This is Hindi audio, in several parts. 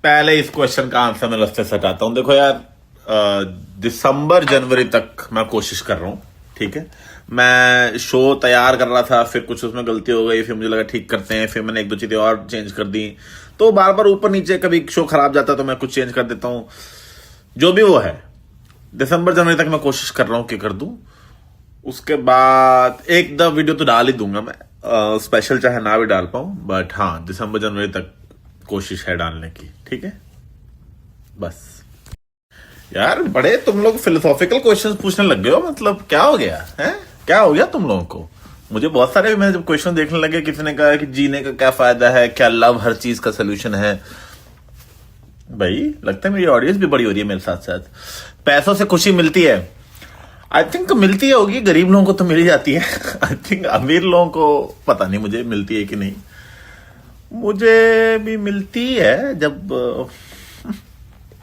पहले इस क्वेश्चन का आंसर मैं रास्ते से हटाता हूं। देखो यार, दिसंबर जनवरी तक मैं कोशिश कर रहा हूं, ठीक है। मैं शो तैयार कर रहा था, फिर कुछ उसमें गलती हो गई, फिर मुझे लगा ठीक करते हैं, फिर मैंने एक दो चीजें और चेंज कर दी। तो बार बार ऊपर नीचे, कभी शो खराब जाता तो मैं कुछ चेंज कर देता हूं। जो भी वो है, दिसंबर जनवरी तक मैं कोशिश कर रहा हूं कि कर दूं। उसके बाद एक दो वीडियो तो डाल ही दूंगा मैं, स्पेशल चाहे ना भी डाल पाऊं, बट हाँ, दिसंबर जनवरी तक कोशिश है डालने की, ठीक है। बस यार, बड़े तुम लोग फिलोसॉफिकल क्वेश्चंस पूछने लग गए हो, मतलब क्या हो गया है? क्या हो गया तुम लोगों को? मुझे बहुत सारे, मैंने जब क्वेश्चन देखने लगे, किसी ने कहा कि जीने का क्या फायदा है, क्या लव हर चीज का सोल्यूशन है। भाई लगता है मेरी ऑडियंस भी बड़ी हो रही है मेरे साथ साथ। पैसों से खुशी मिलती है, आई थिंक मिलती होगी, गरीब लोगों को तो मिल ही जाती है। आई थिंक अमीर लोगों को पता नहीं मुझे मिलती है कि नहीं। मुझे भी मिलती है, जब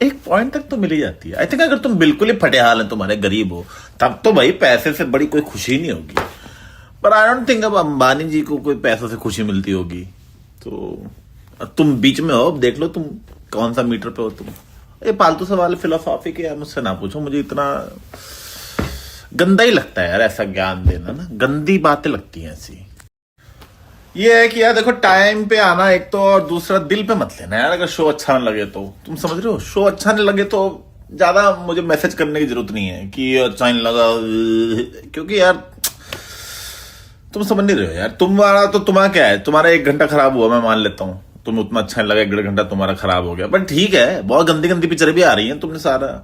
एक पॉइंट तक तो मिल ही जाती है। आई थिंक अगर तुम बिल्कुल ही फटे हाल है, तुम्हारे गरीब हो, तब तो भाई पैसे से बड़ी कोई खुशी नहीं होगी। पर आई डोंट थिंक अब अंबानी जी को कोई पैसों से खुशी मिलती होगी। तो तुम बीच में हो, अब देख लो तुम कौन सा मीटर पे हो तुम। ये फालतू सवाल फिलोसॉफी के यार मुझसे ना पूछो, मुझे इतना गंदा ही लगता है यार ऐसा ज्ञान देना ना, गंदी बातें लगती हैं ऐसी। ये है कि यार देखो, टाइम पे आना एक तो, और दूसरा दिल पे मत लेना यार। अगर शो अच्छा ना लगे तो, तुम समझ रहे हो, शो अच्छा नहीं लगे तो ज्यादा मुझे मैसेज करने की जरूरत नहीं है कि अच्छा नहीं लगा, क्योंकि यार तुम समझ नहीं रहे हो यार। तुम्हारा तो, तुम्हारा क्या है, तुम्हारा 1 घंटा खराब हुआ, मैं मान लेता हूँ, तुम उतना अच्छा नहीं लगा, 1.5 घंटा तुम्हारा खराब हो गया, बट ठीक है, बहुत गंदी गंदी पिक्चरें भी आ रही हैं, तुमने सारा।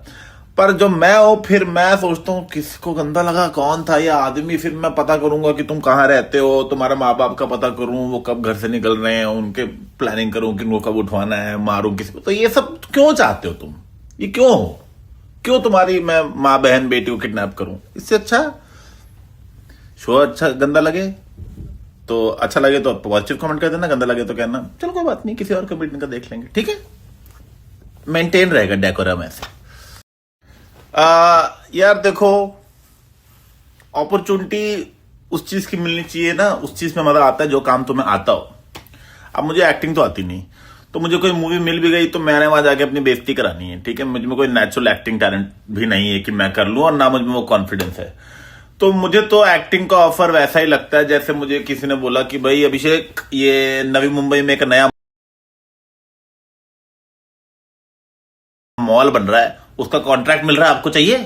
पर जो मैं हो, फिर मैं सोचता हूँ किसको गंदा लगा, कौन था ये आदमी, फिर मैं पता करूंगा कि तुम कहाँ रहते हो, तुम्हारे माँ बाप का पता करूं, वो कब घर से निकल रहे हैं, उनके प्लानिंग करूं कि उनको कब उठवाना है, मारूं किसी को। तो ये सब क्यों चाहते हो तुम? ये क्यों हो? क्यों तुम्हारी मैं माँ बहन बेटी को किडनैप करूं? इससे अच्छा शो अच्छा गंदा लगे तो, अच्छा लगे तो पॉजिटिव कमेंट कर देना, गंदा लगे तो कहना चलो कोई बात नहीं, किसी और कमेंट का देख लेंगे, ठीक है। मेंटेन रहेगा डेकोरम ऐसे। यार देखो, अपॉर्चुनिटी उस चीज की मिलनी चाहिए ना, उस चीज में मजा आता है जो काम तुम्हें आता हो। अब मुझे एक्टिंग तो आती नहीं, तो मुझे कोई मूवी मिल भी गई तो मैंने वहां जाके अपनी बेइज्जती करानी है, ठीक है। मुझ में कोई नेचुरल एक्टिंग टैलेंट भी नहीं है कि मैं कर लूं, और ना मुझ में वो कॉन्फिडेंस है। तो मुझे तो एक्टिंग का ऑफर वैसा ही लगता है जैसे मुझे किसी ने बोला कि भाई अभिषेक, ये नवी मुंबई में एक नया मॉल बन रहा है, उसका कॉन्ट्रैक्ट मिल रहा है, आपको चाहिए?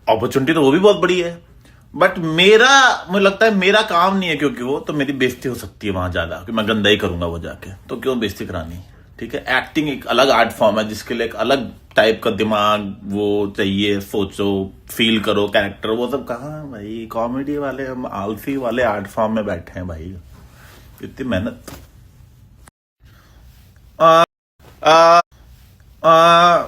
अपॉर्चुनिटी तो वो भी बहुत बड़ी है, बट मुझे लगता है मेरा काम नहीं है, क्योंकि वो तो मेरी बेइज्जती हो सकती है वहां ज्यादा, कि मैं गंदा ही करूंगा वो जाके, तो क्यों बेइज्जती करानी, ठीक है। एक्टिंग एक अलग आर्ट फॉर्म है, जिसके लिए एक अलग टाइप का दिमाग वो चाहिए, सोचो, फील करो कैरेक्टर, वो सब कहाँ भाई। कॉमेडी वाले हम आलसी वाले आर्ट फॉर्म में बैठे हैं भाई, इतनी मेहनत। आ, आ, आ,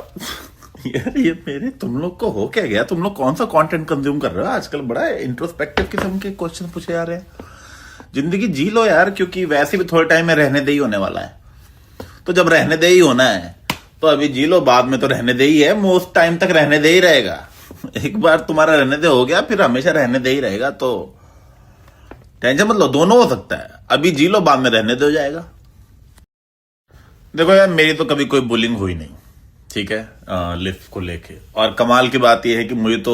यार ये मेरे, तुम लोग को हो क्या गया? तुम लोग कौन सा कंटेंट कंज्यूम कर रहे हो आजकल? बड़ा इंट्रोस्पेक्टिव किस्म के क्वेश्चन पूछे जा रहे हैं। जिंदगी जी लो यार, क्योंकि वैसे भी थोड़े टाइम में रहने दे ही होने वाला है। तो जब रहने दे ही होना है तो अभी जी लो, बाद में तो रहने दे ही है, मोस्ट टाइम तक रहने दे ही रहेगा। एक बार तुम्हारा रहने दे हो गया, फिर हमेशा रहने दे ही रहेगा, तो टेंशन मत लो, दोनों हो सकता है। अभी जी लो, बाद में रहने दे हो जाएगा। देखो यार, मेरी तो कभी कोई बुलिंग हुई नहीं, ठीक है, लिफ्ट को लेके। और कमाल की बात यह है कि मुझे तो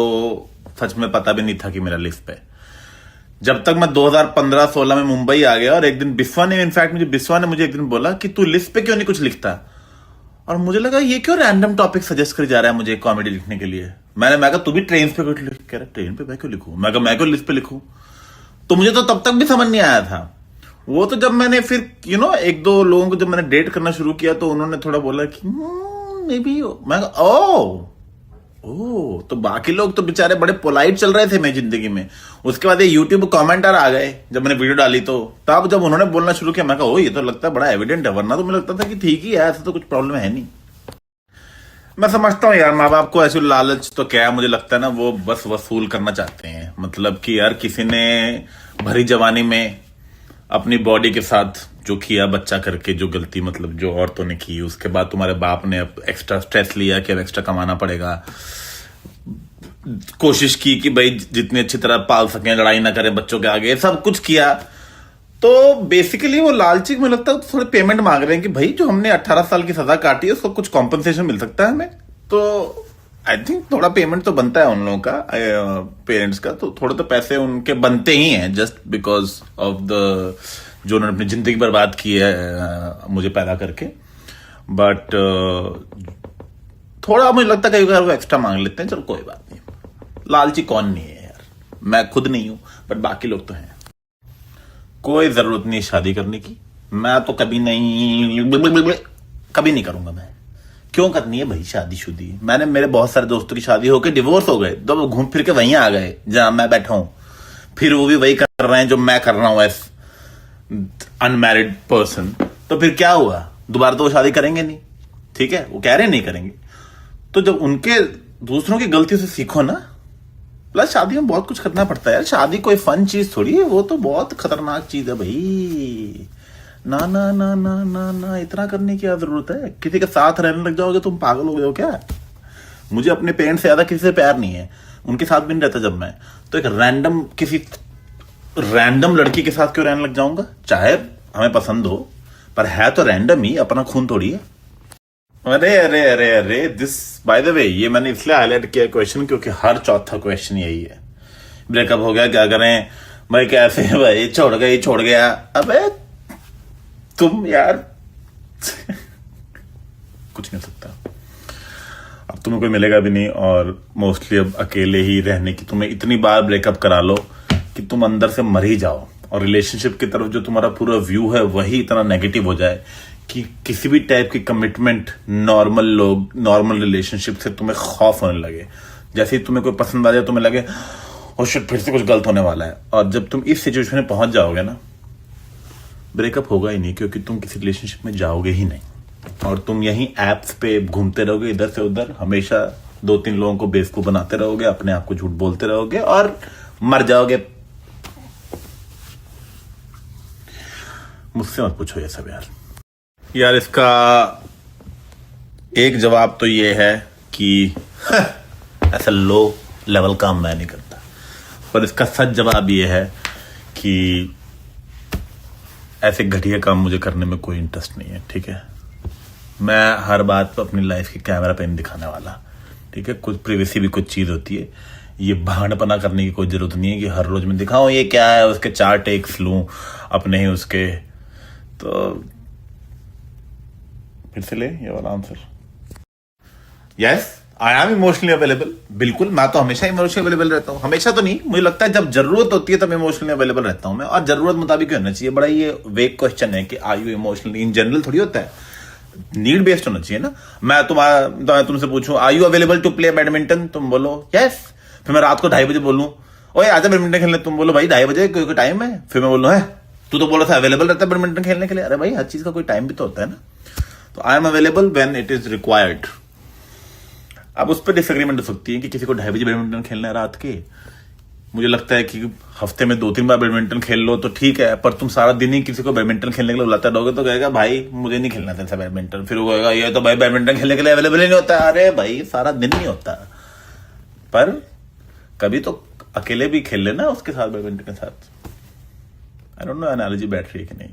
सच में पता भी नहीं था कि मेरा लिफ्ट पे, जब तक मैं 2015-16 में मुंबई आ गया। और एक दिन बिस्वा ने मुझे एक दिन बोला कि तू लिस्ट पे क्यों नहीं कुछ लिखता। और मुझे लगा ये क्यों रैंडम टॉपिक सजेस्ट कर जा रहा है मुझे कॉमेडी लिखने के लिए। मैं कहा तू भी ट्रेन पे कुछ लिख, कह रहा ट्रेन पे मैं क्यों लिखूं, मैं क्यों लिस्ट पे लिखूं। तो मुझे तो तब तक भी समझ नहीं आया था। वो तो जब मैंने फिर एक दो लोगों को जब मैंने डेट करना शुरू किया, तो उन्होंने थोड़ा बोला कि मे बी, मैं ओ तो बाकी लोग तो बेचारे बड़े पोलाइट चल रहे थे मेरी जिंदगी में। उसके बाद ये यूट्यूब कमेंटर आ गए जब मैंने वीडियो डाली, तो तब जब उन्होंने बोलना शुरू किया, मैं कहा ये तो लगता है बड़ा एविडेंट है, वरना तो मुझे लगता था कि ठीक ही है, ऐसा तो कुछ प्रॉब्लम है नहीं। मैं समझता हूँ यार, माँ बाप को ऐसे लालच तो क्या है, मुझे लगता है ना वो बस वसूल करना चाहते हैं। मतलब कि यार किसी ने भरी जवानी में अपनी बॉडी के साथ जो किया, बच्चा करके जो गलती, मतलब जो औरतों ने की, उसके बाद तुम्हारे बाप ने एक्स्ट्रा स्ट्रेस लिया कि अब एक्स्ट्रा कमाना पड़ेगा, कोशिश की कि भाई जितनी अच्छी तरह पाल सकें, लड़ाई ना करें बच्चों के आगे, सब कुछ किया। तो बेसिकली वो लालची, मुझे लगता है थोड़े पेमेंट मांग रहे हैं कि भाई जो हमने 18 साल की सजा काटी है उसको कुछ कॉम्पनसेशन मिल सकता है हमें। तो आई थिंक थोड़ा पेमेंट तो बनता है उन लोगों का, पेरेंट्स का, तो थोड़े तो पैसे उनके बनते ही हैं जस्ट बिकॉज ऑफ द जो उन्होंने अपनी जिंदगी बर्बाद की है मुझे पैदा करके। बट थोड़ा मुझे लगता है कई बार वो एक्स्ट्रा मांग लेते हैं। चलो कोई बात नहीं, लालची कौन नहीं है यार, मैं खुद नहीं हूं बट बाकी लोग तो हैं। कोई जरूरत नहीं शादी करने की, मैं तो कभी नहीं करूंगा। मैं क्यों करनी है भाई शादी शुदी? मैंने मेरे बहुत सारे दोस्तों की शादी होकर डिवोर्स हो गए, तो वो घूम फिर के वहीं आ गए जहां मैं बैठा हूं, फिर वो भी वही कर रहे हैं जो मैं कर रहा हूं एज अनमैरिड पर्सन। तो फिर क्या हुआ, दोबारा तो वो शादी करेंगे नहीं, ठीक है, वो कह रहे हैं नहीं करेंगे। तो जब उनके दूसरों की गलतियों से सीखो ना। प्लस शादी में बहुत कुछ करना पड़ता है यार, शादी कोई फन चीज थोड़ी है, वो तो बहुत खतरनाक चीज है भाई। ना ना ना ना ना ना, इतना करने की क्या जरूरत है? किसी के साथ रहने लग जाओगे तुम पागल हो गए हो क्या? मुझे अपने पेरेंट्स से ज्यादा किसी से प्यार नहीं है, उनके साथ भी नहीं रहता जब मैं, तो एक रैंडम लड़की के साथ क्यों रहने लग जाऊंगा? चाहे हमें पसंद हो, पर है तो रैंडम ही, अपना खून थोड़ी है। अरे अरे अरे अरे, दिस बाय द वे ये मैंने इसलिए हाईलाइट किया क्वेश्चन क्योंकि हर चौथा क्वेश्चन यही है, ब्रेकअप हो गया क्या करें भाई, कैसे भाई, छोड़ गया। अबे तुम यार कुछ नहीं हो सकता, अब तुम्हें कोई मिलेगा भी नहीं, और मोस्टली अब अकेले ही रहने की तुम्हें इतनी बार ब्रेकअप करा लो कि तुम अंदर से मर ही जाओ, और रिलेशनशिप की तरफ जो तुम्हारा पूरा व्यू है वही इतना नेगेटिव हो जाए कि किसी भी टाइप की कमिटमेंट, नॉर्मल रिलेशनशिप से तुम्हें खौफ होने लगे। जैसे ही तुम्हें कोई पसंद आ जाए तुम्हें लगे और शिट फिर से कुछ गलत होने वाला है, और जब तुम इस सिचुएशन में पहुंच जाओगे ना, ब्रेकअप होगा ही नहीं, क्योंकि तुम किसी रिलेशनशिप में जाओगे ही नहीं, और तुम यहीं एप्स पे घूमते रहोगे इधर से उधर, हमेशा 2-3 लोगों को बेवकूफ बनाते रहोगे, अपने आप को झूठ बोलते रहोगे और मर जाओगे। मुझसे मत पूछो ये सब यार इसका एक जवाब तो ये है कि ऐसा लो लेवल काम मैं नहीं करता, पर इसका सच जवाब ये है कि ऐसे घटिया काम मुझे करने में कोई इंटरेस्ट नहीं है, ठीक है। मैं हर बात पर अपनी लाइफ की कैमरा पे नहीं दिखाने वाला, ठीक है। कुछ प्रिवेसी भी कुछ चीज होती है, ये बहानपना करने की कोई जरूरत नहीं है कि हर रोज मैं दिखाऊं ये क्या है, उसके 4 टेक्स लूं अपने ही उसके। तो फिर से ले ये वाला answer, yes I am emotionally available. बिल्कुल, मैं तो हमेशा इमोशनली अवेलेबल रहता हूँ, हमेशा तो नहीं, मुझे लगता है जब जरूरत होती है तब इमोशनली अवेलेबल रहता हूं मैं, और जरूरत मुताबिक होना चाहिए। बड़ा ये वेग क्वेश्चन है कि are you emotionally, in general थोड़ी होता है, नीड बेस्ड होना चाहिए ना। मैं तुमसे पूछूं are you available to play badminton, तुम बोलो यस, फिर मैं रात को 2:30 बजे बोलूं ओए आजा बैडमिंटन खेलने, तुम बोलो भाई 2:30 बजे कोई टाइम है, फिर मैं बोलूं है तू तो बोला था अवेलेबल रहता है बैडमिंटन खेलने के लिए। अरे भाई हर चीज का कोई टाइम भी तो होता है ना। तो I am available when it is required. अब उस पर डिसएग्रीमेंट हो सकती है कि किसी को 2:30 बजे बैडमिंटन खेलना है रात के, मुझे लगता है कि हफ्ते में 2-3 बार बैडमिंटन खेल लो तो ठीक है, पर तुम सारा दिन ही किसी को बैडमिंटन खेलने के लिए बुलाते रहोगे तो कहेगा भाई मुझे नहीं खेलना था बैडमिंटन, फिर वो कहेगा ये तो भाई बैडमिंटन खेलने के लिए अवेलेबल ही नहीं होता। अरे भाई सारा दिन नहीं होता, पर कभी तो अकेले भी खेल लेना उसके साथ, बैडमिंटन के साथ। आई डोंट नो एनालॉजी बैठ रही है कि नहीं।